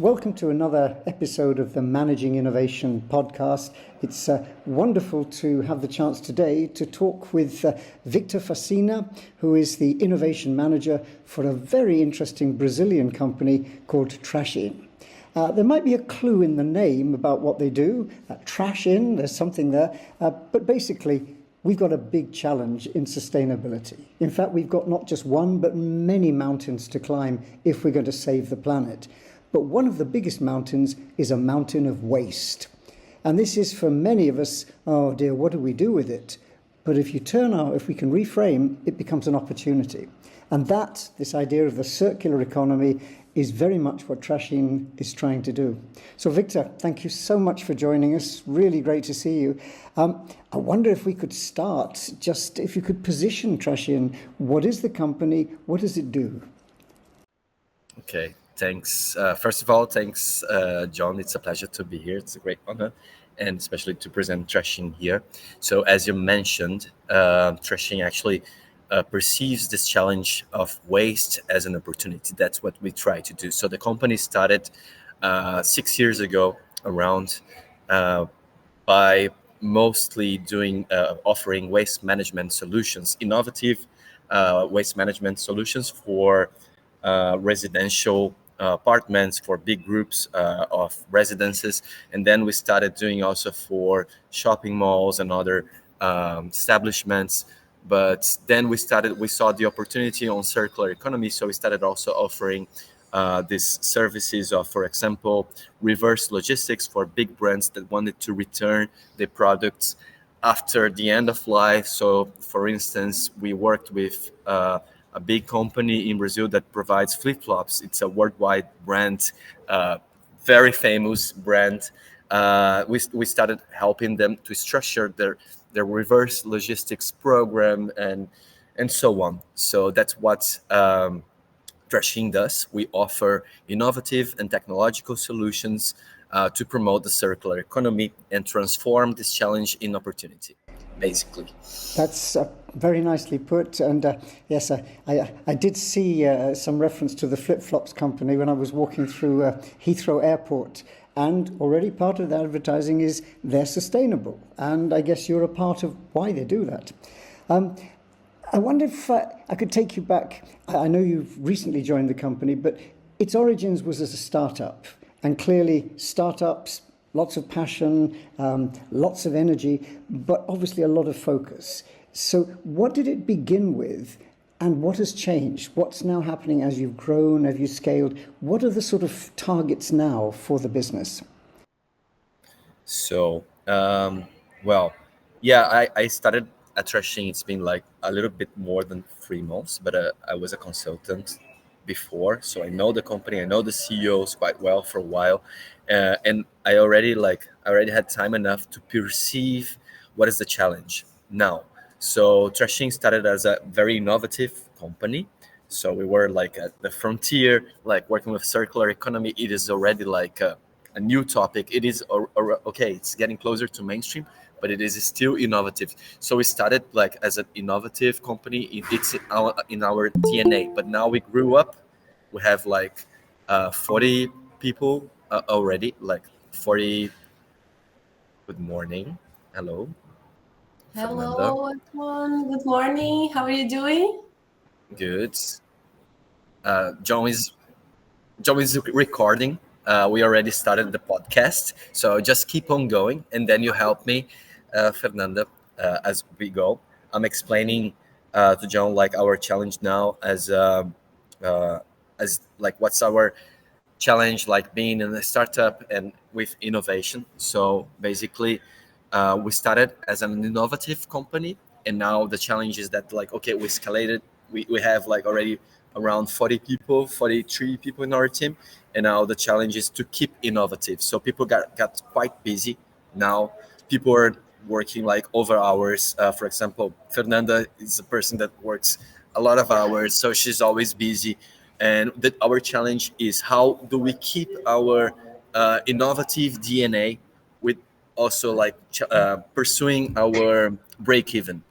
welcome to another episode of the Managing Innovation podcast. It's wonderful to have the chance today to talk with Victor Facina, who is the innovation manager for a very interesting Brazilian company called Trashin. There might be a clue in the name about what they do. Trashin, there's something there. But basically, we've got a big challenge in sustainability. In fact, we've got not just one, but many mountains to climb if we're going to save the planet. But one of the biggest mountains is a mountain of waste. And this is for many of us, oh dear, what do we do with it? But if we can reframe, it becomes an opportunity. And this idea of the circular economy is very much what Trashin is trying to do. So Victor, thank you so much for joining us. Really great to see you. I wonder if we could start, just if you could position Trashin. What is the company? What does it do? Okay, thanks. First of all, thanks, John. It's a pleasure to be here. It's a great honor, and especially to present Trashin here. So as you mentioned, Trashin actually perceives this challenge of waste as an opportunity. That's what we try to do. So the company started 6 years ago around by mostly offering waste management solutions, innovative waste management solutions for residential apartments, for big groups of residences. And then we started doing also for shopping malls and other establishments. But then we saw the opportunity on circular economy. So we started also offering these services of, for example, reverse logistics for big brands that wanted to return their products after the end of life. So for instance, we worked with a big company in Brazil that provides flip-flops. It's a worldwide brand, very famous brand. We started helping them to structure their reverse logistics program and so on. So that's what Trashin does. We offer innovative and technological solutions to promote the circular economy and transform this challenge in opportunity, basically. That's very nicely put. And yes, I did see some reference to the flip-flops company when I was walking through Heathrow Airport. And already part of the advertising is they're sustainable. And I guess you're a part of why they do that. I wonder if I could take you back. I know you've recently joined the company, but its origins was as a startup. And clearly startups, lots of passion, lots of energy, but obviously a lot of focus. So what did it begin with? And what has changed? What's now happening as you've grown, as you've scaled? What are the sort of targets now for the business? So, I started at Trashin. It's been like a little bit more than 3 months, but I was a consultant before. So I know the company, I know the CEOs quite well for a while. And I already had time enough to perceive what is the challenge now. So Trashin started as a very innovative company. So we were like at the frontier, like working with circular economy. It is already like a new topic. It is okay. It's getting closer to mainstream, but it is still innovative. So we started like as an innovative company. It's in our DNA. But now we grew up. We have like 40 people already. Like 40. Good morning. Hello. Fernanda. Hello, everyone. Good morning. How are you doing? Good. John is recording. We already started the podcast, so just keep on going, and then you help me, Fernanda, as we go. I'm explaining to John like our challenge now as like what's our challenge like being in a startup and with innovation. So basically, we started as an innovative company, and now the challenge is that like okay, we escalated. We have like already around 40 people, 43 people in our team, and now the challenge is to keep innovative. So people got quite busy now. People are working like over hours. For example, Fernanda is a person that works a lot of hours, so she's always busy. And our challenge is how do we keep our innovative DNA with also like pursuing our break even.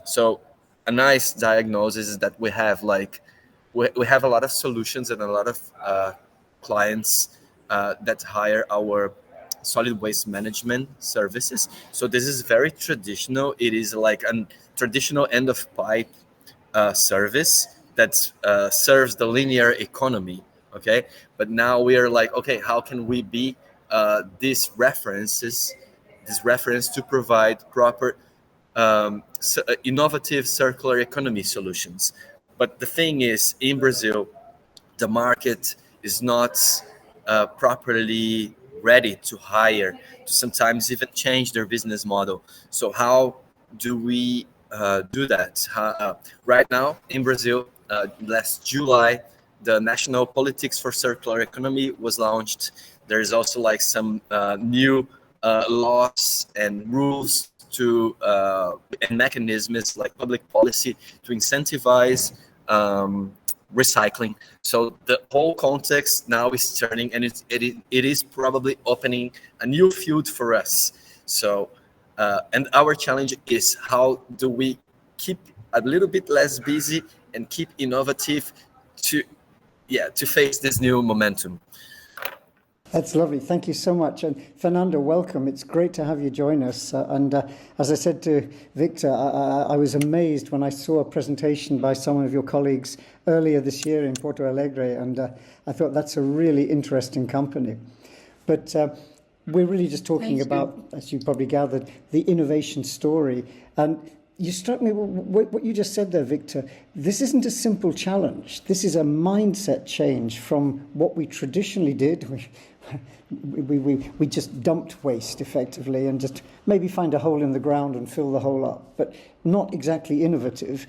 So a nice diagnosis is that we have like we have a lot of solutions and a lot of clients that hire our solid waste management services. So this is very traditional. It is like a traditional end of pipe service that serves the linear economy. Okay, but now we are like, okay, how can we be these references, this reference to provide proper innovative circular economy solutions. But the thing is, in Brazil, the market is not properly ready to hire, to sometimes even change their business model. So how do we do that? Right now in Brazil, last July, the National Politics for Circular Economy was launched. There is also like some new laws and rules to and mechanisms like public policy to incentivize recycling. So the whole context now is turning, and it is probably opening a new field for us. So and our challenge is, how do we keep a little bit less busy and keep innovative to to face this new momentum. That's lovely. Thank you so much. And Fernando, welcome. It's great to have you join us. As I said to Victor, I was amazed when I saw a presentation by some of your colleagues earlier this year in Porto Alegre, and I thought that's a really interesting company. But we're really just talking about, as you probably gathered, the innovation story. And you struck me with what you just said there, Victor. This isn't a simple challenge. This is a mindset change from what we traditionally did. We just dumped waste effectively and just maybe find a hole in the ground and fill the hole up, but not exactly innovative.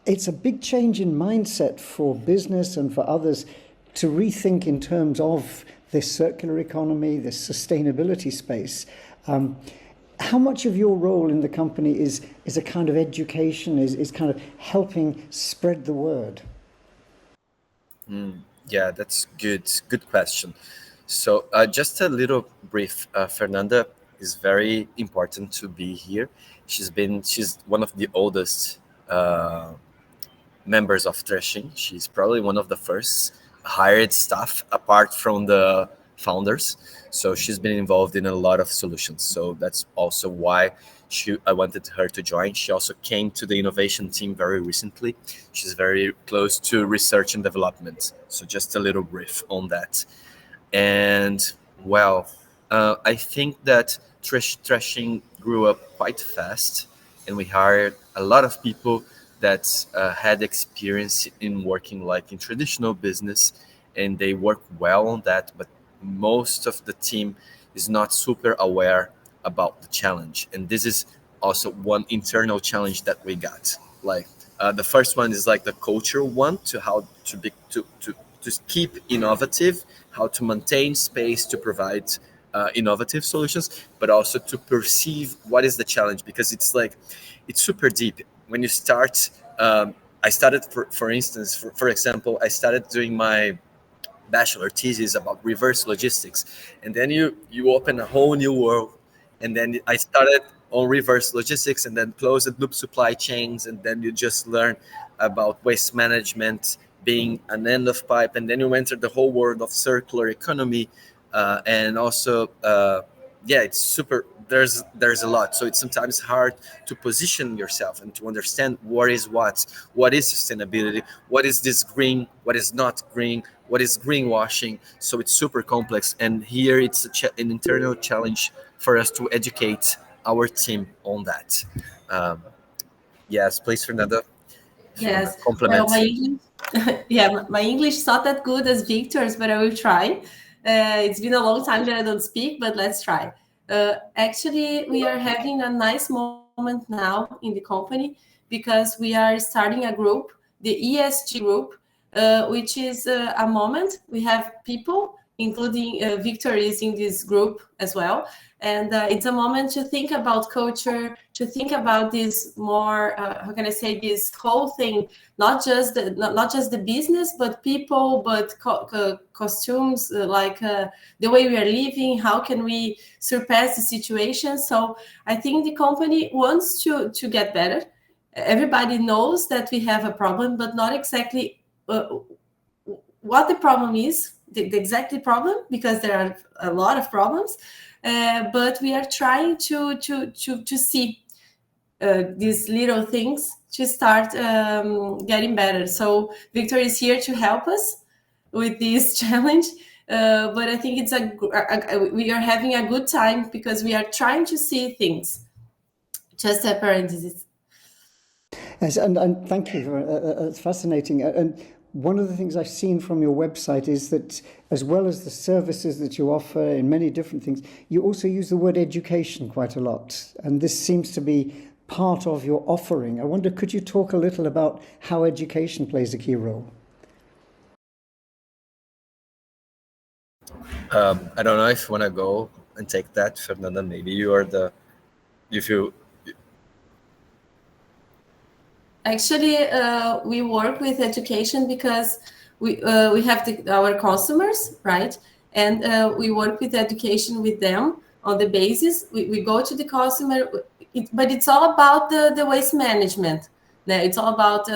It's a big change in mindset for business and for others to rethink in terms of this circular economy, this sustainability space. How much of your role in the company is a kind of education, is kind of helping spread the word? Yeah, that's good question. So just a little brief. Fernanda is very important to be here. She's one of the oldest members of Trashin. She's probably one of the first hired staff apart from the founders. So she's been involved in a lot of solutions. So that's also why I wanted her to join. She also came to the innovation team very recently. She's very close to research and development. So just a little brief on that. And well, I think that Trashin grew up quite fast, and we hired a lot of people that had experience in working like in traditional business, and they work well on that. But most of the team is not super aware about the challenge, and this is also one internal challenge that we got. Like the first one is like the cultural one, to how to keep innovative, how to maintain space to provide innovative solutions, but also to perceive what is the challenge, because it's super deep. When you start, I started, for instance, for example, I started doing my bachelor thesis about reverse logistics, and then you open a whole new world. And then I started on reverse logistics, and then closed loop supply chains, and then you just learn about waste management being an end of pipe, and then you enter the whole world of circular economy, and also it's super. There's a lot, so it's sometimes hard to position yourself and to understand what is sustainability, what is this green, what is not green, what is greenwashing. So it's super complex, and here it's an internal challenge for us to educate our team on that. Yes, please, Fernanda. Yes. Compliment. Well, my English, my English is not that good as Victor's, but I will try. It's been a long time that I don't speak, but let's try. Actually, we are having a nice moment now in the company, because we are starting a group, the ESG group, which is a moment. We have people, including Victor is in this group as well. And it's a moment to think about culture, to think about this more, how can I say, this whole thing, not just the business, but people, but costumes, like the way we are living, how can we surpass the situation. So I think the company wants to get better. Everybody knows that we have a problem, but not exactly what the problem is, the exact problem, because there are a lot of problems, but we are trying to see these little things to start getting better. So Victor is here to help us with this challenge. But I think we are having a good time because we are trying to see things. Just a parenthesis. Yes, and thank you for it's fascinating. And one of the things I've seen from your website is that, as well as the services that you offer in many different things, you also use the word education quite a lot. And this seems to be part of your offering. I wonder, could you talk a little about how education plays a key role? I don't know if you want to go and take that, Fernanda. Maybe you are if you. Actually, we work with education because we have our customers, right? And we work with education with them on the basis. We go to the customer, but it's all about the waste management. It's all about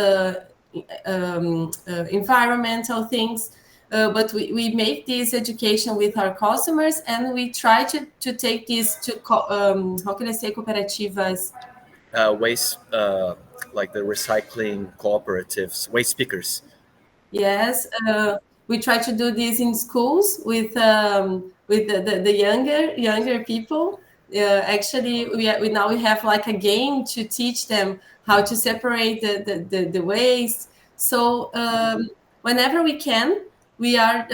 environmental things. But we make this education with our customers, and we try to take this to, how can I say, cooperativas? Waste, like the recycling cooperatives, waste pickers. Yes, we try to do this in schools with the younger people. Actually, we now we have like a game to teach them how to separate the waste. So whenever we can, we are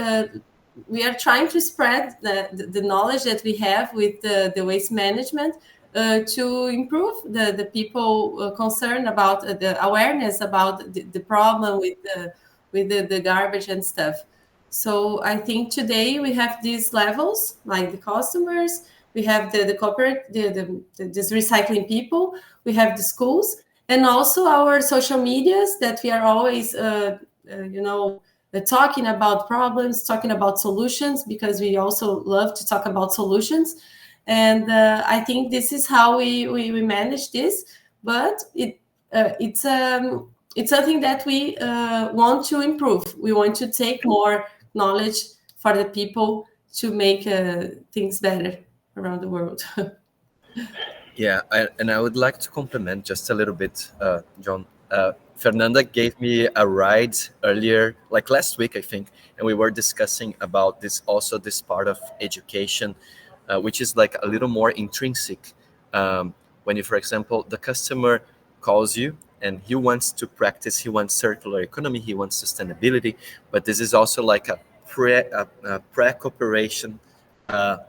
trying to spread the knowledge that we have with the waste management to improve the people concerned about the awareness about the problem with the garbage and stuff. So I think today we have these levels, like the customers, we have the corporate, this recycling people, we have the schools, and also our social medias that we are always, talking about problems, talking about solutions, because we also love to talk about solutions. And I think this is how we manage this. But it's something that we want to improve. We want to take more knowledge for the people to make things better around the world. Yeah, and I would like to compliment just a little bit, John. Fernanda gave me a ride earlier, like last week, I think, and we were discussing about this part of education, which is like a little more intrinsic. When you, for example, the customer calls you and he wants to practice, he wants circular economy, he wants sustainability, but this is also like a pre-cooperation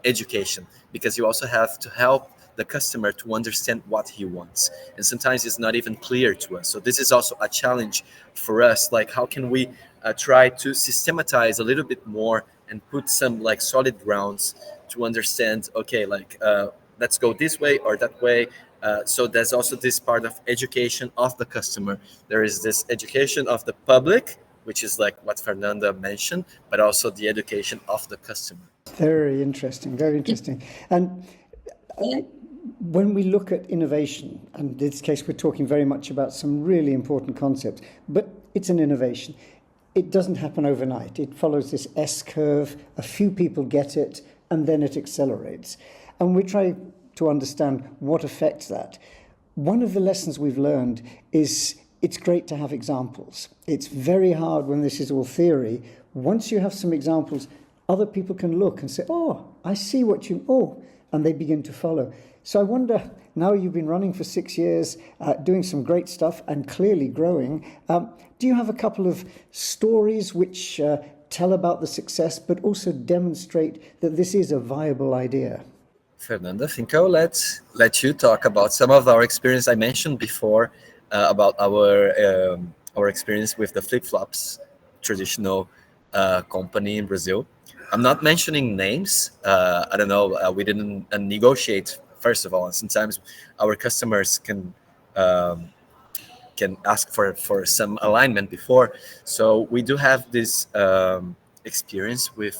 education, because you also have to help the customer to understand what he wants, and sometimes it's not even clear to us. So this is also a challenge for us, like how can we try to systematize a little bit more and put some like solid grounds to understand, okay, like let's go this way or that way. So there's also this part of education of the customer. There is this education of the public, which is like what Fernanda mentioned, but also the education of the customer. Very interesting, very interesting. And when we look at innovation, and in this case we're talking very much about some really important concepts, but it's an innovation. It doesn't happen overnight. It follows this S-curve, a few people get it, and then it accelerates. And we try to understand what affects that. One of the lessons we've learned is it's great to have examples. It's very hard when this is all theory. Once you have some examples, other people can look and say, oh, I see what and they begin to follow. So I wonder, now you've been running for 6 years, doing some great stuff and clearly growing. Do you have a couple of stories which tell about the success, but also demonstrate that this is a viable idea? Fernanda, I think I'll let you talk about some of our experience. I mentioned before about our experience with the flip-flops, traditional company in Brazil. I'm not mentioning names. I don't know. We didn't negotiate, first of all. And sometimes our customers can ask for some alignment before. So we do have this experience with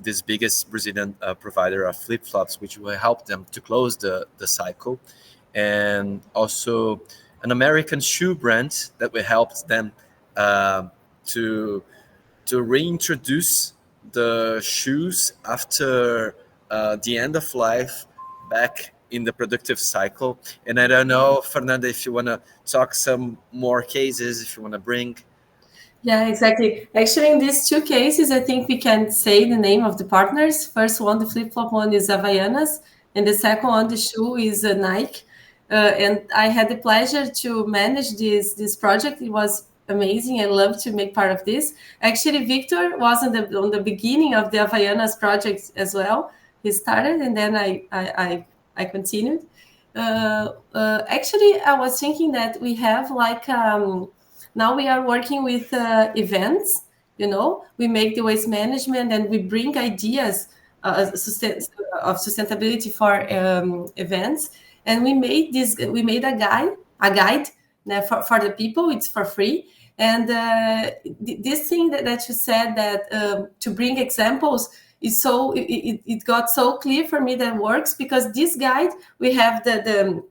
this biggest Brazilian provider of flip-flops, which will help them to close the cycle. And also an American shoe brand that will help them to to reintroduce the shoes after the end of life back in the productive cycle. And I don't know, Fernanda, if you want to talk some more cases, if you want to bring. Yeah, exactly. Actually, in these two cases, I think we can say the name of the partners. First one, the flip-flop one is Havaianas, and the second one, the shoe is Nike. And I had the pleasure to manage this project. It was amazing. I love to make part of this. Actually, Victor was on the beginning of the Havaianas project as well. He started, and then I continued. Actually, I was thinking that we have like now we are working with events. We make the waste management and we bring ideas of sustainability for events. And we made a guide for the people. It's for free. And this thing that you said, that to bring examples, is so it got so clear for me that works, because this guide, we have the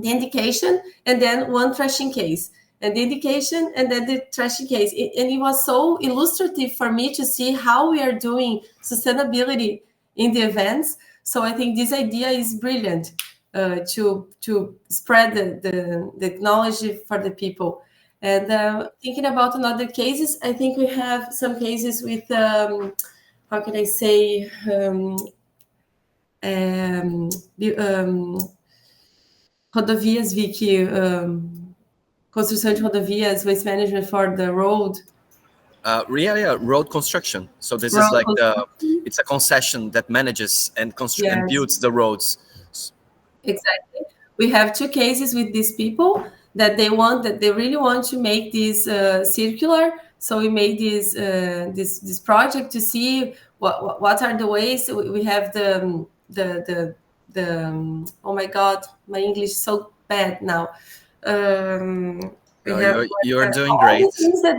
indication, and then one trashing case, and the indication, and then the trashing case. And it was so illustrative for me to see how we are doing sustainability in the events. So I think this idea is brilliant, to spread the knowledge for the people. And thinking about another cases, I think we have some cases with how can I say, rodovias, Vicky, construção de rodovias, waste management for the road. Yeah, road construction. So this is like it's a concession that manages and and builds the roads. Exactly. We have two cases with these people that they really want to make this circular. So we made this project to see what are the ways. We have the oh my God, my English is so bad now. You're doing all great. the things that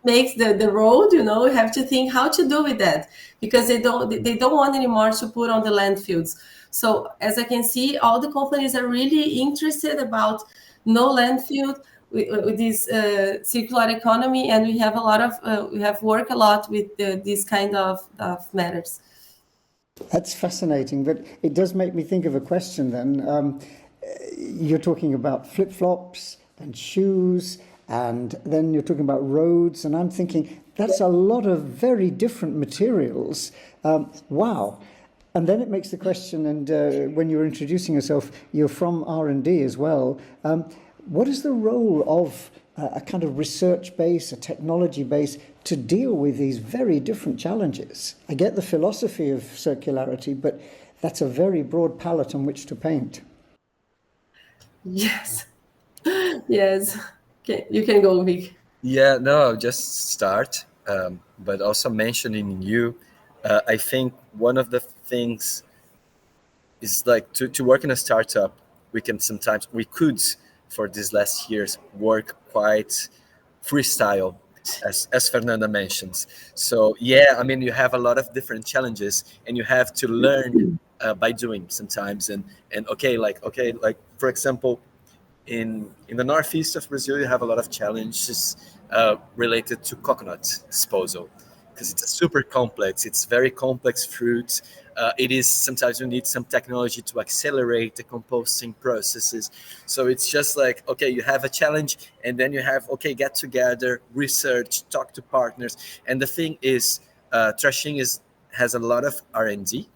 makes the road. We have to think how to do with that, because they don't want anymore to put on the landfills. So as I can see, all the companies are really interested about no landfill with this circular economy, and we have worked a lot with these kind of matters. That's fascinating, but it does make me think of a question then. You're talking about flip-flops and shoes, and then you're talking about roads, and I'm thinking that's a lot of very different materials. Wow. And then it makes the question, and when you're introducing yourself, you're from R&D as well. What is the role of a kind of research base, a technology base, to deal with these very different challenges? I get the philosophy of circularity, but that's a very broad palette on which to paint. Yes. Yes. Okay, you can go, Vic. Yeah, no, just start. But also mentioning you, I think one of the things is like to work in a startup, we could for these last years work quite freestyle, as Fernanda mentions. So yeah, I mean, you have a lot of different challenges, and you have to learn by doing sometimes. And like for example, in the northeast of Brazil, you have a lot of challenges related to coconut disposal, because it's a super complex. It's very complex fruit. It is sometimes you need some technology to accelerate the composting processes. So it's just like, okay, you have a challenge, and then you have, okay, get together, research, talk to partners. And the thing is, Trashin has a lot of R&D,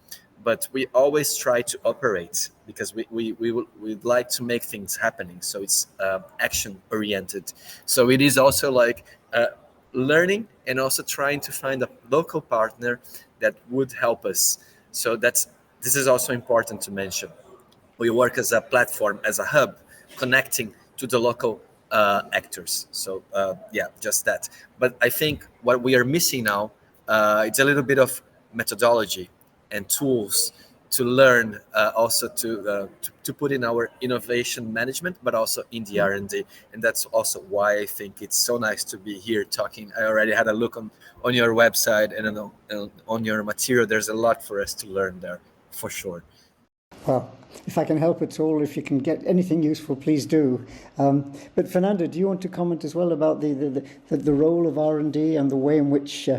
but we always try to operate, because we'd like to make things happening. So it's action oriented. So it is also like learning, and also trying to find a local partner that would help us. So this is also important to mention. We work as a platform, as a hub, connecting to the local actors. So yeah, just that. But I think what we are missing now, it's a little bit of methodology and tools to learn, also to put in our innovation management, but also in the R&D. And that's also why I think it's so nice to be here talking. I already had a look on your website and on your material. There's a lot for us to learn there, for sure. Well, if I can help at all, if you can get anything useful, please do. But Fernando, do you want to comment as well about the role of R&D and the way in which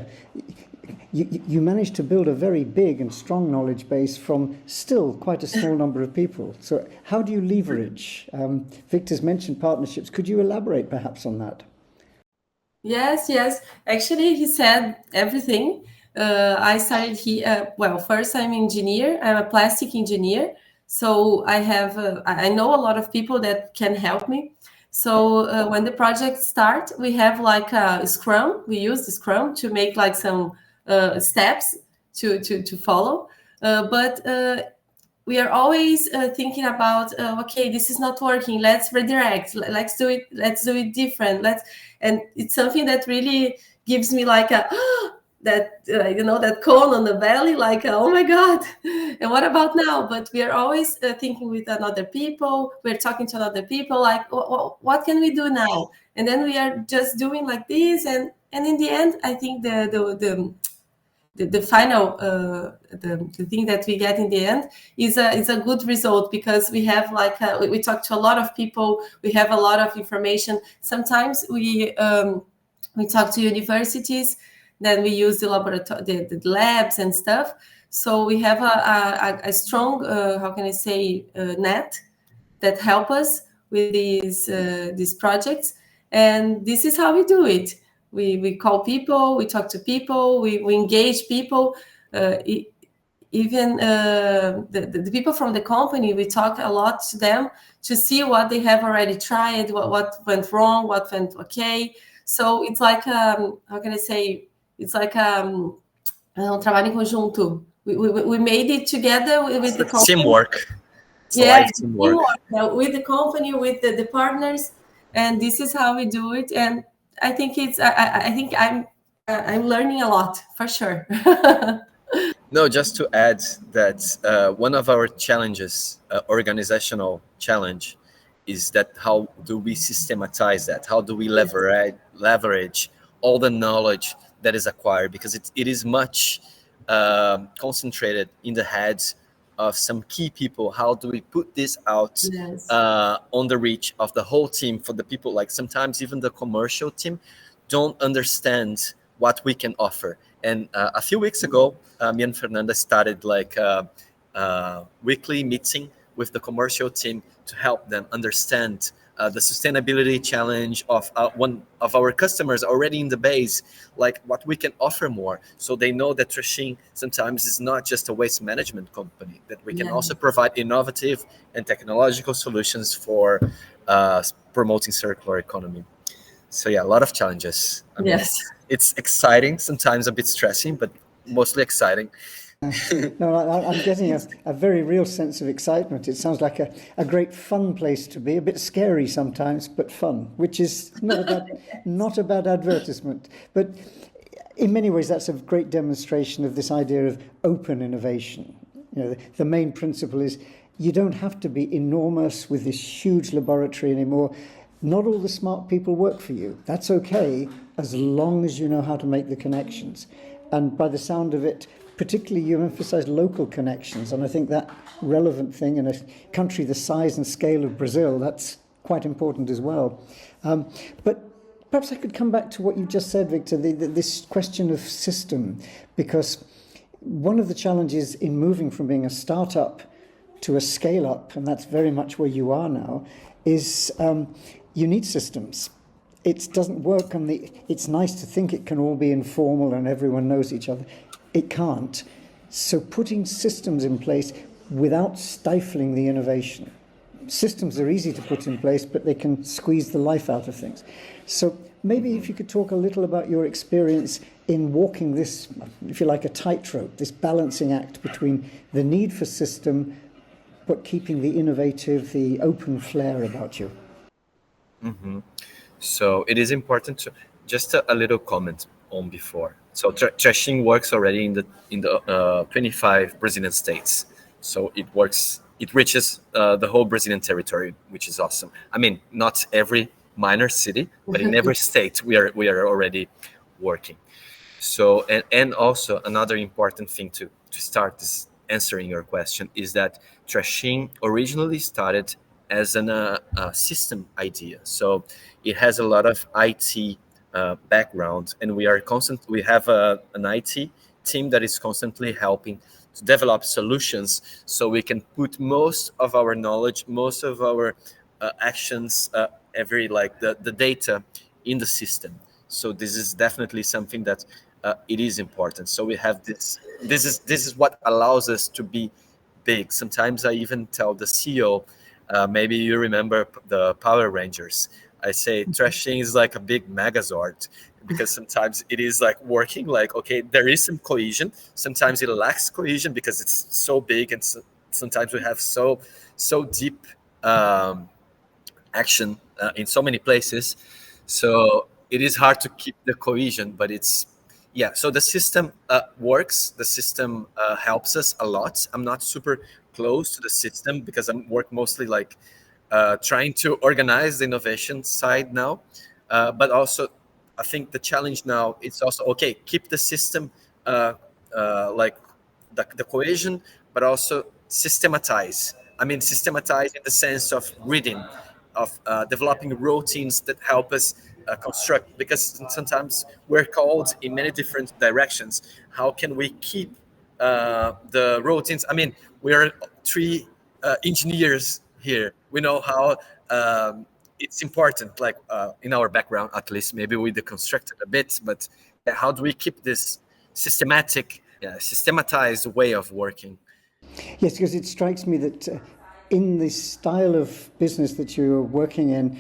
you managed to build a very big and strong knowledge base from still quite a small number of people? So how do you leverage? Victor's mentioned partnerships. Could you elaborate perhaps on that? Yes. Actually, he said everything. I started here. Well, first I'm engineer. I'm a plastic engineer. So I know a lot of people that can help me. So when the project start, we have like a Scrum. We use the Scrum to make like some steps to follow. But we are always thinking about okay, this is not working, let's redirect, let's do it different, and it's something that really gives me like a that that cone on the belly, like oh my god, and what about now? But we are always thinking with another people, we're talking to other people like what can we do now, and then we are just doing like this, and in the end I think the final the thing that we get in the end is a good result, because we have like we talk to a lot of people, we have a lot of information. Sometimes we talk to universities, then we use the laboratory, the labs and stuff. So we have a strong how can I say net that help us with these projects, and this is how we do it. We call people, we talk to people, we engage people. Even the people from the company, we talk a lot to them to see what they have already tried, what went wrong, what went okay. So it's like how can I say? It's like trabalho em conjunto. We made it together with the company. Teamwork. It's teamwork. With the company, with the partners, and this is how we do it. And I think I think I'm learning a lot for sure. No, just to add that one of our challenges, organizational challenge, is that how do we systematize that? How do we leverage all the knowledge that is acquired? Because it is much concentrated in the heads of some key people. How do we put this out on the reach of the whole team, for the people, like sometimes even the commercial team don't understand what we can offer. And a few weeks ago, me and Fernanda started like a weekly meeting with the commercial team to help them understand the sustainability challenge of one of our customers already in the base, like what we can offer more. So they know that Trashin sometimes is not just a waste management company, that we can also provide innovative and technological solutions for promoting circular economy. So yeah, a lot of challenges. I mean, it's exciting, sometimes a bit stressing, but mostly exciting. No, I'm getting a very real sense of excitement. It sounds like a great fun place to be, a bit scary sometimes, but fun, which is not a bad advertisement. But in many ways, that's a great demonstration of this idea of open innovation. You know, the main principle is you don't have to be enormous with this huge laboratory anymore. Not all the smart people work for you. That's okay, as long as you know how to make the connections. And by the sound of it, particularly you emphasize local connections. And I think that relevant thing in a country the size and scale of Brazil, that's quite important as well. But perhaps I could come back to what you just said, Victor, this question of system, because one of the challenges in moving from being a startup to a scale up, and that's very much where you are now, is you need systems. It doesn't work on it's nice to think it can all be informal and everyone knows each other. It can't. So putting systems in place without stifling the innovation. Systems are easy to put in place, but they can squeeze the life out of things. So maybe if you could talk a little about your experience in walking this, if you like, a tightrope, this balancing act between the need for system, but keeping the innovative, the open flair about you. Mm-hmm. So it is important to just a little comment on before. So Trashin works already in the 25 Brazilian states. So it reaches the whole Brazilian territory, which is awesome. I mean, not every minor city, but in every state we are already working. So and also another important thing to start this answering your question, is that Trashin originally started as a system idea. So it has a lot of IT background, and we have an IT team that is constantly helping to develop solutions so we can put most of our knowledge, most of our actions, every like the data in the system. So this is definitely something that it is important. So we have this. This is what allows us to be big. Sometimes I even tell the CEO, maybe you remember the Power Rangers. I say Trashin is like a big Megazord, because sometimes it is like working like, okay, there is some cohesion. Sometimes it lacks cohesion because it's so big, and sometimes we have so deep action in so many places. So it is hard to keep the cohesion, but it's, yeah. So the system works. The system helps us a lot. I'm not super close to the system because I work mostly like trying to organize the innovation side now. But also, I think the challenge now it's also, okay, keep the system like the cohesion, but also systematize. I mean, systematize in the sense of reading, of developing routines that help us construct, because sometimes we're called in many different directions. How can we keep the routines? I mean, we are three engineers here. We know how it's important, like in our background at least. Maybe we deconstructed a bit, but yeah, how do we keep this systematic, systematized way of working? Yes, because it strikes me that in the style of business that you're working in,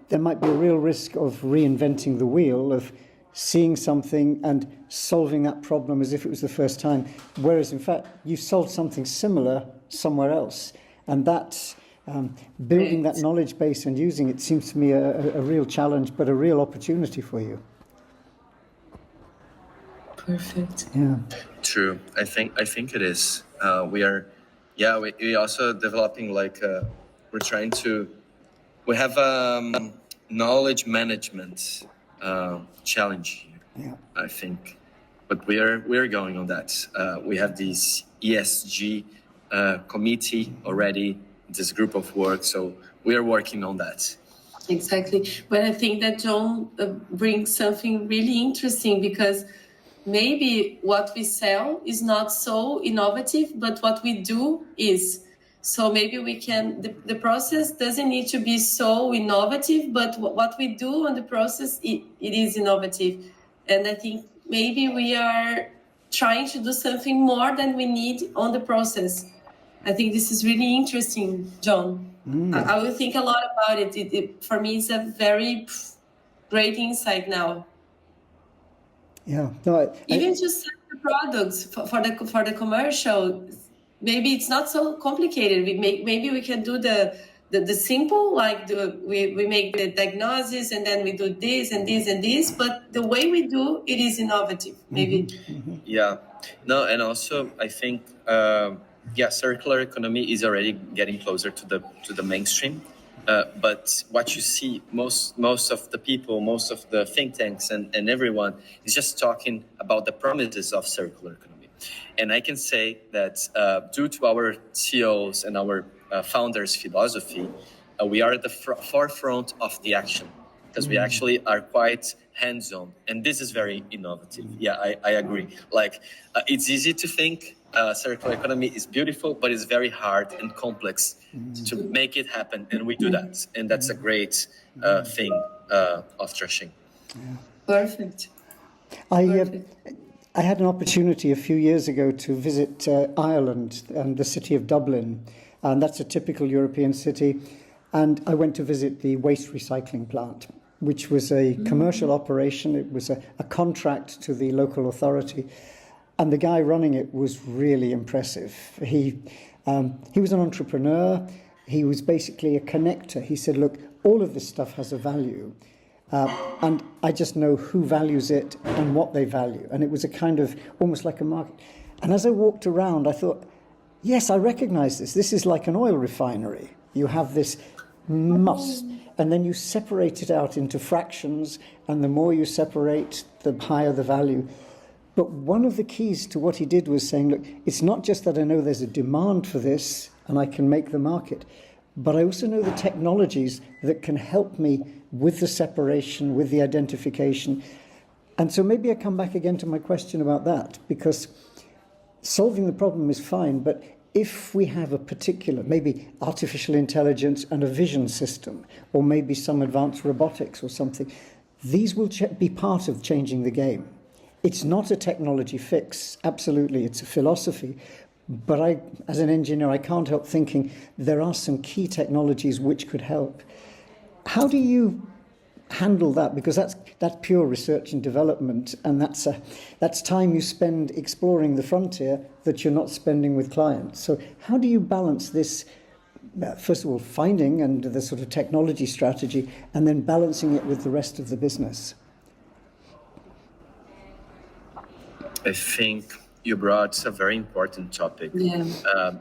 there might be a real risk of reinventing the wheel, of seeing something and solving that problem as if it was the first time, whereas in fact you've solved something similar somewhere else. And that building that knowledge base and using it seems to me a real challenge, but a real opportunity for you. Perfect. Yeah. True. I think it is. We are, yeah. We also developing like we're trying to. We have knowledge management challenge here, Yeah. I think, but we are going on that. We have this ESG committee already. This group of work, so we are working on that. Exactly. But I think that John brings something really interesting, because maybe what we sell is not so innovative, but what we do is. So maybe we can, the process doesn't need to be so innovative, but what we do on the process, it is innovative. And I think maybe we are trying to do something more than we need on the process. I think this is really interesting, John. I will think a lot about it. For me, it's a very great insight now. Yeah. No, Even to sell the products for the commercial, maybe it's not so complicated. Maybe we can do the simple, like we make the diagnosis and then we do this and this and this, but the way we do it is innovative. Maybe. Yeah, no, and also I think yeah, circular economy is already getting closer to the mainstream. But what you see, most of the people, most of the think tanks and everyone is just talking about the promises of circular economy. And I can say that due to our CEOs and our founders' philosophy, we are at the forefront of the action, because we actually are quite hands-on, and this is very innovative. Yeah, I agree. Like it's easy to think circular economy is beautiful, but it's very hard and complex to make it happen, and we do that, and that's a great thing of Trashin. Perfect. I had an opportunity a few years ago to visit Ireland and the city of Dublin, and that's a typical European city. And I went to visit the waste recycling plant, which was a commercial operation. It was a contract to the local authority. And the guy running it was really impressive. He was an entrepreneur. He was basically a connector. He said, look, all of this stuff has a value. And I just know who values it and what they value. And it was a kind of almost like a market. And as I walked around, I thought, yes, I recognize this. This is like an oil refinery. You have this must, and then you separate it out into fractions, and the more you separate, the higher the value. But one of the keys to what he did was saying, look, it's not just that I know there's a demand for this and I can make the market, but I also know the technologies that can help me with the separation, with the identification. And so maybe I come back again to my question about that, because solving the problem is fine, but if we have a particular, maybe artificial intelligence and a vision system, or maybe some advanced robotics or something, these will be part of changing the game. It's not a technology fix, absolutely, it's a philosophy. But as an engineer, I can't help thinking there are some key technologies which could help. How do you handle that? Because that's pure research and development, and that's time you spend exploring the frontier that you're not spending with clients. So how do you balance this, first of all, finding and the sort of technology strategy, and then balancing it with the rest of the business? I think you brought a very important topic,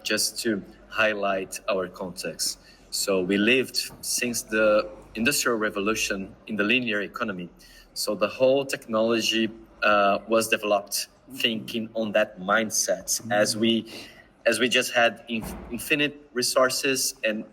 just to highlight our context. So we lived since the Industrial Revolution in the linear economy. So the whole technology was developed thinking on that mindset, as we just had infinite resources, and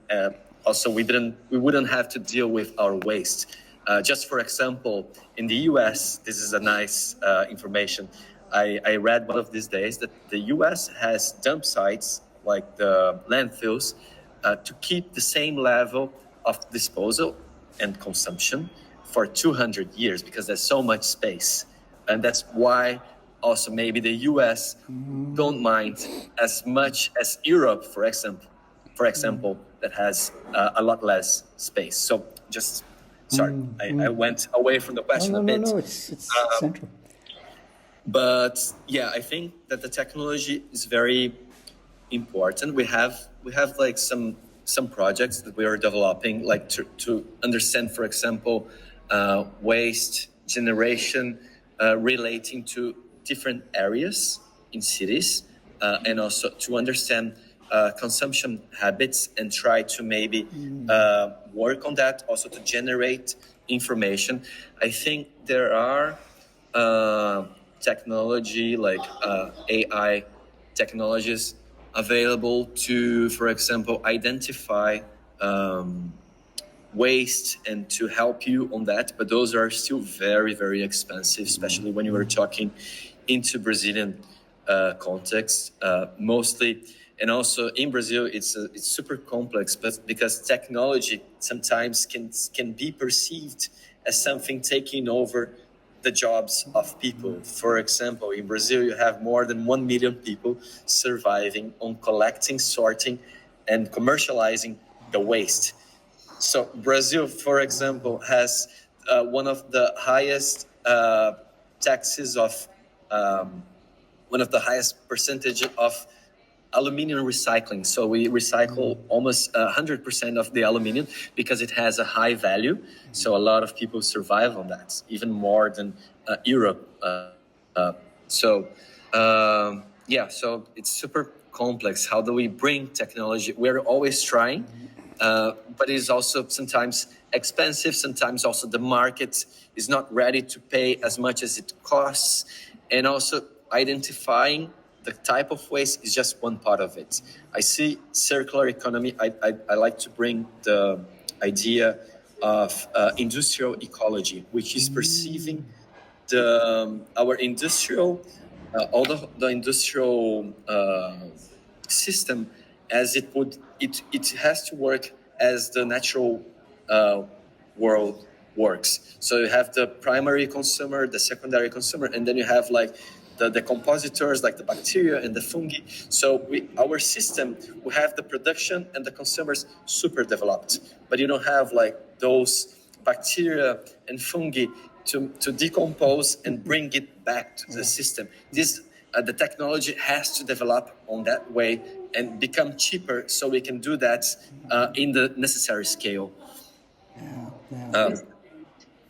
also we wouldn't have to deal with our waste. Just for example, in the US, this is a nice information. I read one of these days that the US has dump sites like the landfills to keep the same level of disposal and consumption for 200 years, because there's so much space. And that's why also maybe the US don't mind as much as Europe, for example, that has a lot less space. So just, sorry, I went away from the question a bit. No, it's central. But yeah, I think that the technology is very important. We have like some projects that we are developing, like to understand, for example, waste generation relating to different areas in cities, and also to understand consumption habits and try to maybe work on that, also to generate information. I think there are technology like AI technologies available to, for example, identify waste and to help you on that. But those are still very, very expensive, especially when you are talking into Brazilian context mostly. And also in Brazil, it's super complex, but because technology sometimes can be perceived as something taking over the jobs of people. For example, in Brazil, you have more than 1 million people surviving on collecting, sorting, and commercializing the waste. So Brazil, for example, has one of the highest taxes of, one of the highest percentage of aluminum recycling. So we recycle almost 100% of the aluminum because it has a high value. So a lot of people survive on that, even more than Europe. So it's super complex. How do we bring technology? We're always trying, but it's also sometimes expensive. Sometimes also the market is not ready to pay as much as it costs. And also identifying the type of waste is just one part of it. I see circular economy. I like to bring the idea of industrial ecology, which is perceiving our industrial, all the industrial system as it has to work as the natural world works. So you have the primary consumer, the secondary consumer, and then you have like the compositors like the bacteria and the fungi. So our system, we have the production and the consumers super developed, but you don't have like those bacteria and fungi to decompose and bring it back to the system. The technology has to develop on that way and become cheaper so we can do that in the necessary scale.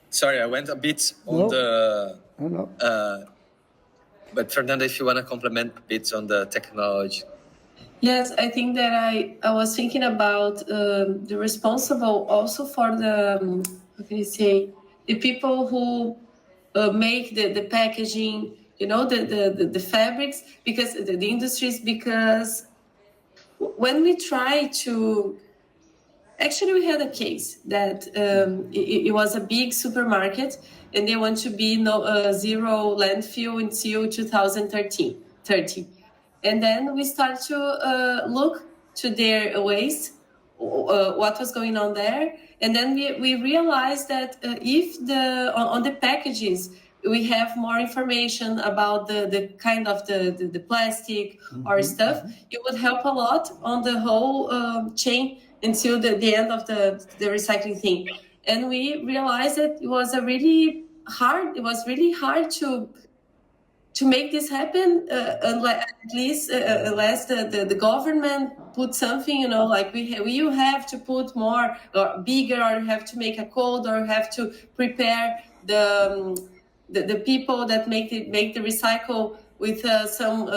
Sorry, I went a bit on but Fernanda, if you want to complement a bit on the technology. Yes, I think that I was thinking about the responsible also for the, how can you say, the people who make the packaging the fabrics, because the industries, because when we try to, actually we had a case that it was a big supermarket and they want to be zero landfill until 2030. And then we start to look to their waste, what was going on there. And then we realized that if on the packages, we have more information about the kind of the plastic or stuff, it would help a lot on the whole chain until the end of the recycling thing. And we realized that it was really hard to make this happen, unless, at least unless the government put something, like you have to put more or bigger, or you have to make a code, or have to prepare the people that make the recycle with some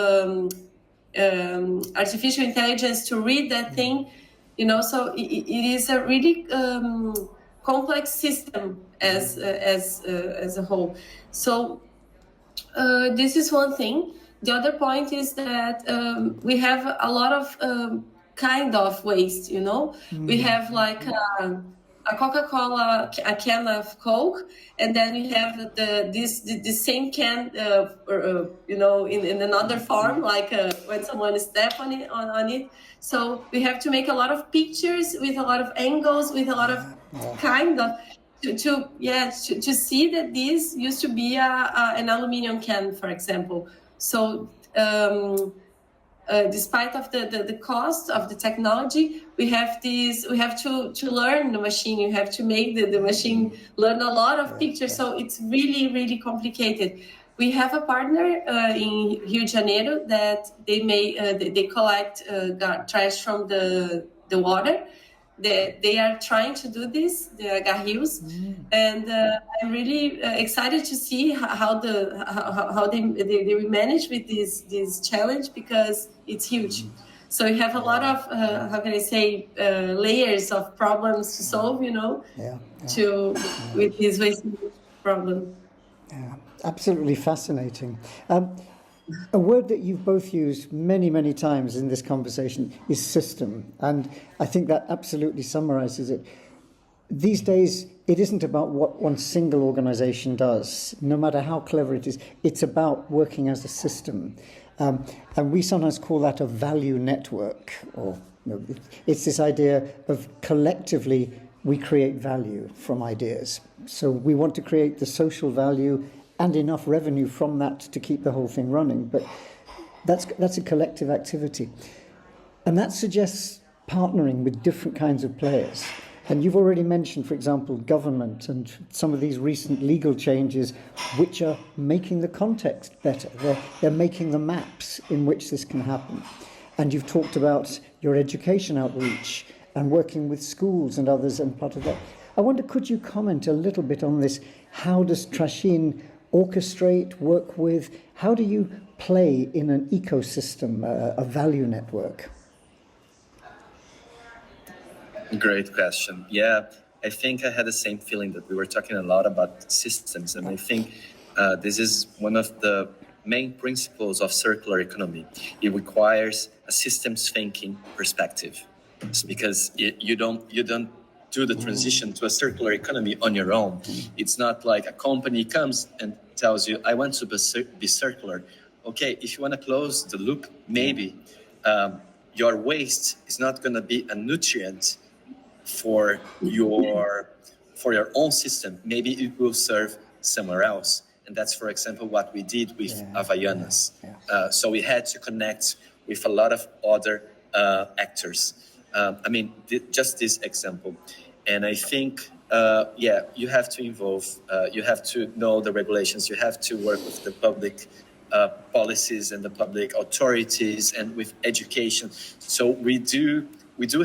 artificial intelligence to read that thing, so it is a really complex system as a whole. So this is one thing. The other point is that we have a lot of kind of waste, we have like a Coca-Cola, a can of Coke, and then you have the same can, in another form, like when someone steps on it. So we have to make a lot of pictures with a lot of angles, with a lot of kind of to see that this used to be an aluminum can, for example. So despite of the cost of the technology, we have to learn the machine. You have to make the machine learn a lot of pictures. So it's really, really complicated. We have a partner in Rio de Janeiro that they collect trash from the water. They are trying to do this, the garrios, and I'm really excited to see how they manage with this challenge, because it's huge. So you have a lot of how can I say layers of problems to solve, with this waste problem. Yeah, absolutely fascinating. A word that you've both used many, many times in this conversation is system, and I think that absolutely summarizes it. These days, it isn't about what one single organization does, no matter how clever it is. It's about working as a system. And we sometimes call that a value network, or it's this idea of collectively we create value from ideas. So we want to create the social value and enough revenue from that to keep the whole thing running. But that's a collective activity. And that suggests partnering with different kinds of players. And you've already mentioned, for example, government and some of these recent legal changes which are making the context better. They're making the maps in which this can happen. And you've talked about your education outreach and working with schools and others, and part of that. I wonder, could you comment a little bit on this? How does Trashin orchestrate, work with? How do you play in an ecosystem, a value network? Great question. Yeah, I think I had the same feeling that we were talking a lot about systems, and I think this is one of the main principles of circular economy. It requires a systems thinking perspective. It's because you don't do the transition to a circular economy on your own. It's not like a company comes and tells you, I want to be circular. Okay, if you want to close the loop, maybe your waste is not going to be a nutrient for your own system. Maybe it will serve somewhere else. And that's, for example, what we did with Havaianas. So we had to connect with a lot of other actors. Just this example. And I think, you have to involve, you have to know the regulations, you have to work with the public policies and the public authorities and with education. So we do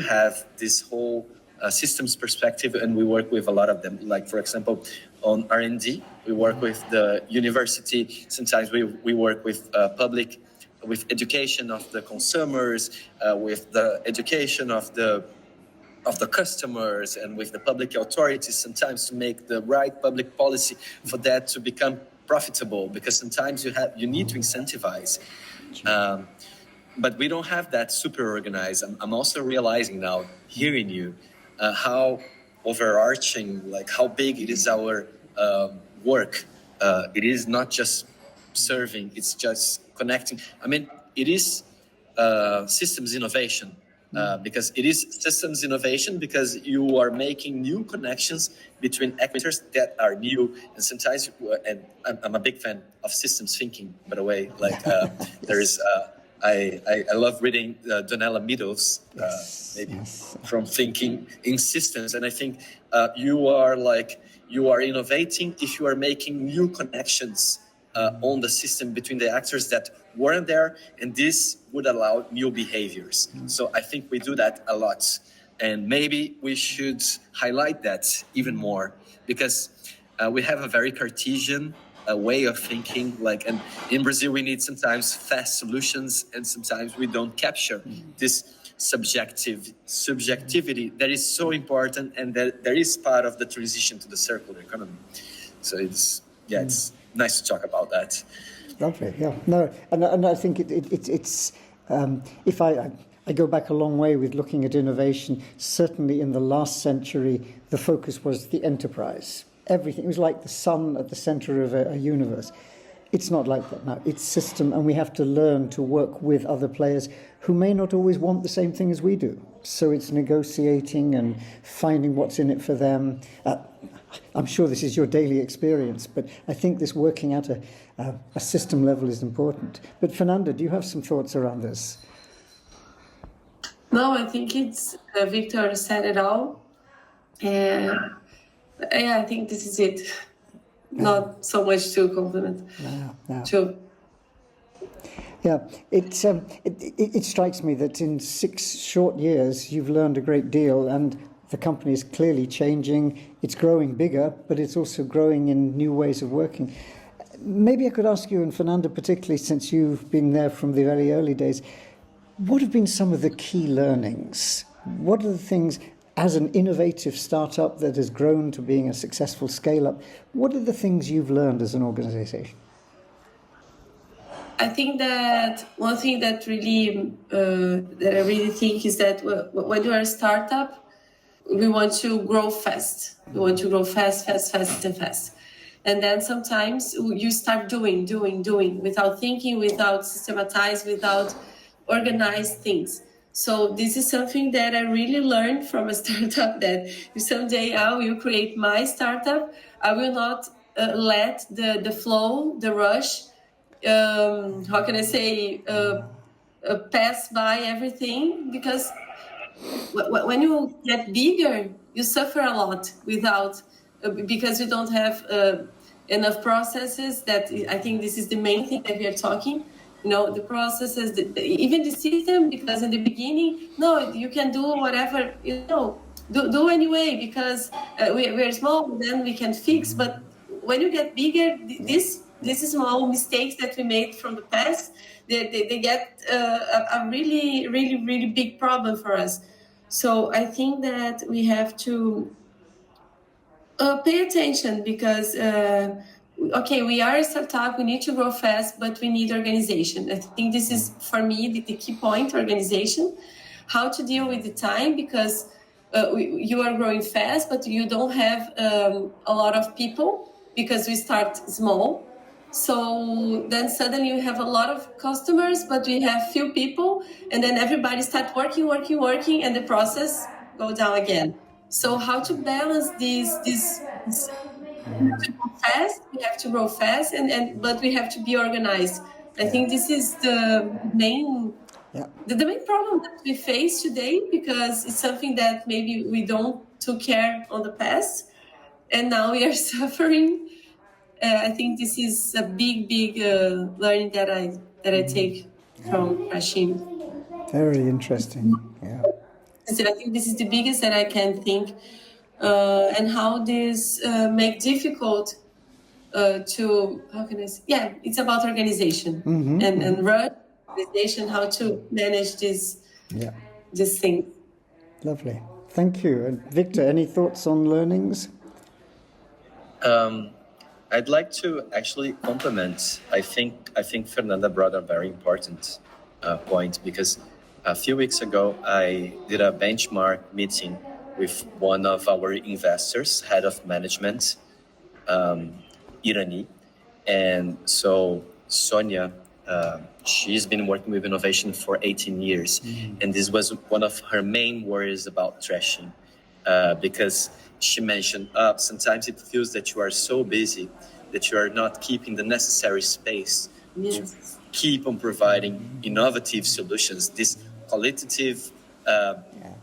have this whole systems perspective, and we work with a lot of them. Like, for example, on R&D, we work with the university. Sometimes we work with public, with education of the consumers, with the education of the customers, and with the public authorities, sometimes to make the right public policy for that to become profitable, because sometimes you need to incentivize. But we don't have that super organized. I'm also realizing now, hearing you, how overarching, like how big it is our work. It is not just serving, it's just connecting. I mean, it is systems innovation. Because it is systems innovation, because you are making new connections between actors that are new, and sometimes, and I'm a big fan of systems thinking, by the way. Like there is, I love reading Donella Meadows, maybe from thinking in systems, and I think you are innovating if you are making new connections on the system between the actors that weren't there, and this would allow new behaviors. So I think we do that a lot, and maybe we should highlight that even more, because we have a very Cartesian way of thinking. Like, and in Brazil, we need sometimes fast solutions, and sometimes we don't capture this subjectivity that is so important, and that there is part of the transition to the circular economy. So it's nice to talk about that. Lovely, yeah. No, and I think it's if I go back a long way with looking at innovation. Certainly in the last century, the focus was the enterprise. Everything, it was like the sun at the center of a universe. It's not like that now. It's system, and we have to learn to work with other players who may not always want the same thing as we do. So it's negotiating and finding what's in it for them. I'm sure this is your daily experience, but I think this working at a system level is important. But Fernanda, do you have some thoughts around this? No, I think it's Victor said it all. I think this is it. Not so much to compliment. No. Yeah, it strikes me that in 6 short years you've learned a great deal, and the company is clearly changing. It's growing bigger, but it's also growing in new ways of working. Maybe I could ask you, and Fernanda particularly, since you've been there from the very early days, what have been some of the key learnings? What are the things, as an innovative startup that has grown to being a successful scale-up, what are the things you've learned as an organization? I think that one thing that really that I really think is that when you are a startup, we want to grow fast. We want to grow fast. And then sometimes you start doing without thinking, without systematize, without organize things. So this is something that I really learned from a startup, that if someday I will create my startup, I will not let the flow, the rush, how can I say, pass by everything, because when you get bigger, you suffer a lot without, because you don't have enough processes. That I think this is the main thing that we are talking. The processes, even the system, because in the beginning, no, you can do whatever, do anyway, because we're small, then we can fix. But when you get bigger, these small mistakes that we made from the past, they get a really, really, really big problem for us. So I think that we have to pay attention, because okay, we are a startup, we need to grow fast, but we need organization. I think this is, for me, the key point: organization. How to deal with the time, because you are growing fast, but you don't have a lot of people, because we start small. So then suddenly you have a lot of customers, but we have few people, and then everybody start working, and the process go down again. So how to balance this we have to go fast. We have to grow fast, but we have to be organized. I think this is the main problem that we face today, because it's something that maybe we don't took care on the past, and now we are suffering. I think this is a big learning that I take from Trashin. Very interesting. Yeah. I think this is the biggest that I can think. And how this make difficult to, how can I say? Yeah, it's about organization and run organization, how to manage this thing. Lovely. Thank you. And Victor, any thoughts on learnings? I'd like to actually compliment. I think Fernanda brought a very important point, because a few weeks ago I did a benchmark meeting with one of our investors, head of management, Irani, and so Sonia. She's been working with innovation for 18 years, and this was one of her main worries about Trashin, because she mentioned, sometimes it feels that you are so busy that you are not keeping the necessary space to Yes. keep on providing innovative solutions, this qualitative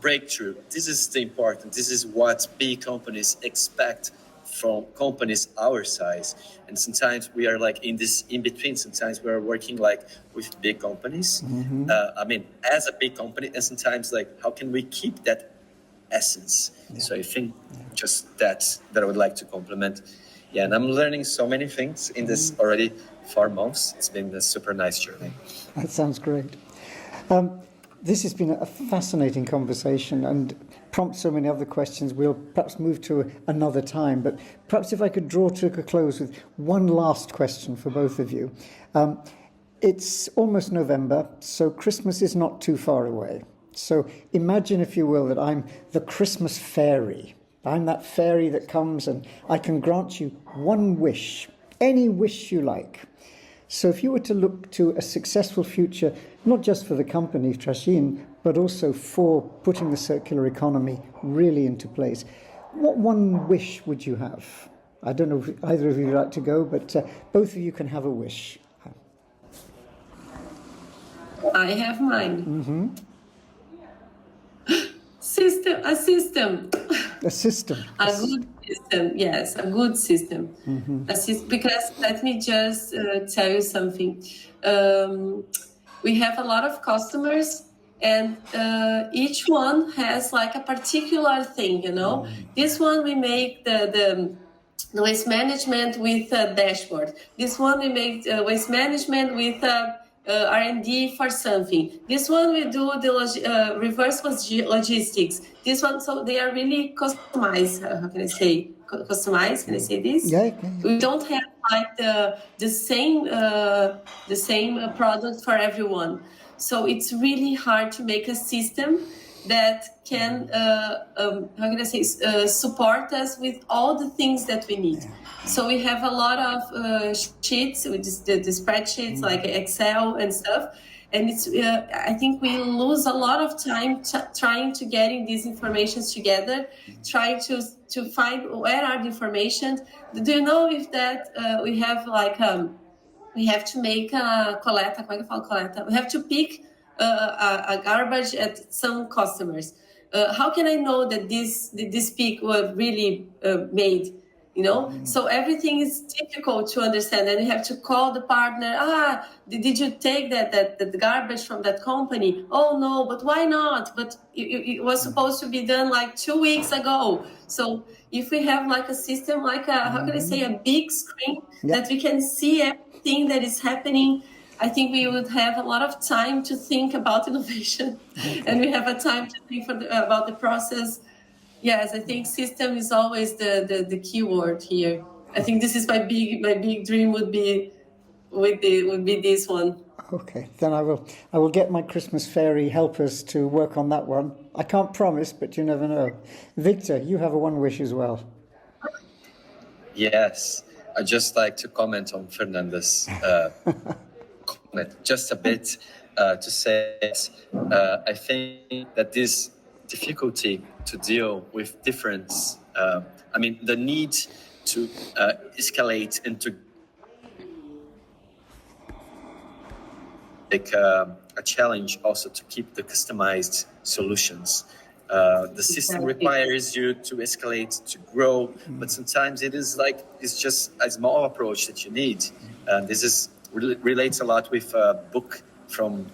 breakthrough. This is the important. This is what big companies expect from companies our size. And sometimes we are like in this in between. Sometimes we are working like with big companies. As a big company, and sometimes like how can we keep that essence? So I think just that I would like to compliment. Yeah, and I'm learning so many things in this already 4 months. It's been a super nice journey. That sounds great. This has been a fascinating conversation and prompts so many other questions. We'll perhaps move to another time, but perhaps if I could draw to a close with one last question for both of you. It's almost November, so Christmas is not too far away. So imagine, if you will, that I'm the Christmas fairy. I'm that fairy that comes and I can grant you one wish, any wish you like. So if you were to look to a successful future, not just for the company Trashin, but also for putting the circular economy really into place, what one wish would you have? I don't know if either of you would like to go, but both of you can have a wish. I have mine. A system. A system. A good system, yes, a good system. Because let me just tell you something. We have a lot of customers, and each one has like a particular thing, you know. This one we make the waste management with a dashboard. This one we make waste management with R&D for something. This one we do the reverse logistics. This one, so they are really customized. How can I say? Customized? Can I say this? Yeah. We don't have like the same product for everyone. So it's really hard to make a system that can how can I say support us with all the things that we need. So we have a lot of sheets with the spreadsheets like Excel and stuff, and it's I think we lose a lot of time trying to getting these informations together, trying to find where are the information. Do you know if that we have like we have to make a coleta? Como é que eu falo coleta? We have to pick a garbage at some customers. How can I know that this pick was really made? You know, so everything is difficult to understand, and you have to call the partner. Did you take that garbage from that company? Oh no, but why not? But it was supposed to be done like 2 weeks ago. So if we have like a system, like how can I say, a big screen that we can see everything that is happening, I think we would have a lot of time to think about innovation, and we have a time to think about the process. Yes, I think system is always the key word here. I think this is my big dream would be this one. Okay, then I will get my Christmas fairy helpers to work on that one. I can't promise, but you never know. Victor, you have a one wish as well. Yes, I'd just like to comment on Fernanda's comment just a bit to say I think that this difficulty to deal with difference, the need to escalate and to make a challenge also to keep the customized solutions. The system requires you to escalate, to grow, but sometimes it's just a small approach that you need. This relates a lot with a book from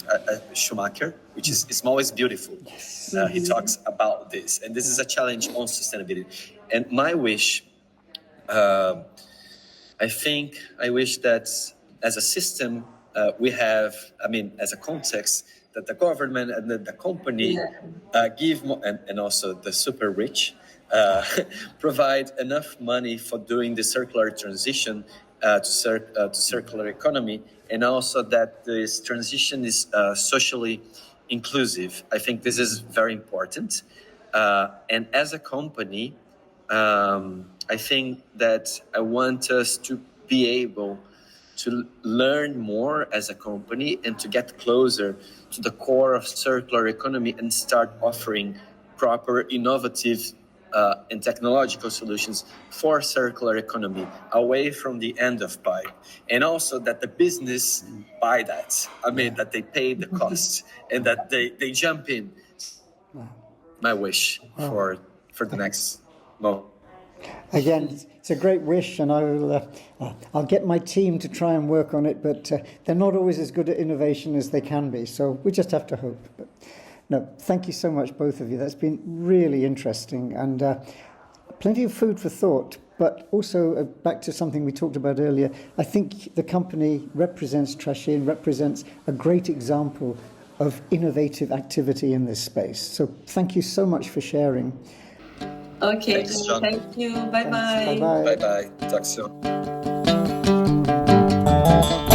Schumacher, which is Small is Beautiful. He talks about this, and this is a challenge on sustainability. And my wish, I wish that as a system, we have, as a context, that the government and the company give more, and also the super rich, uh, provide enough money for doing the circular transition to circular economy, and also that this transition is socially inclusive. I think this is very important. And as a company, I think that I want us to be able to learn more as a company and to get closer to the core of circular economy and start offering proper, innovative, and technological solutions for circular economy away from the end of pipe, and also that the business buy that. I mean, that they pay the cost and that they jump in. My wish for the next moment. Again, it's a great wish, and I'll get my team to try and work on it, but they're not always as good at innovation as they can be, so we just have to hope. But no, thank you so much, both of you. That's been really interesting, and plenty of food for thought, but also back to something we talked about earlier. I think the company Trashin represents a great example of innovative activity in this space. So thank you so much for sharing. Okay, Thanks, John. thank you. Bye-bye. Bye-bye. Bye-bye. Talk soon.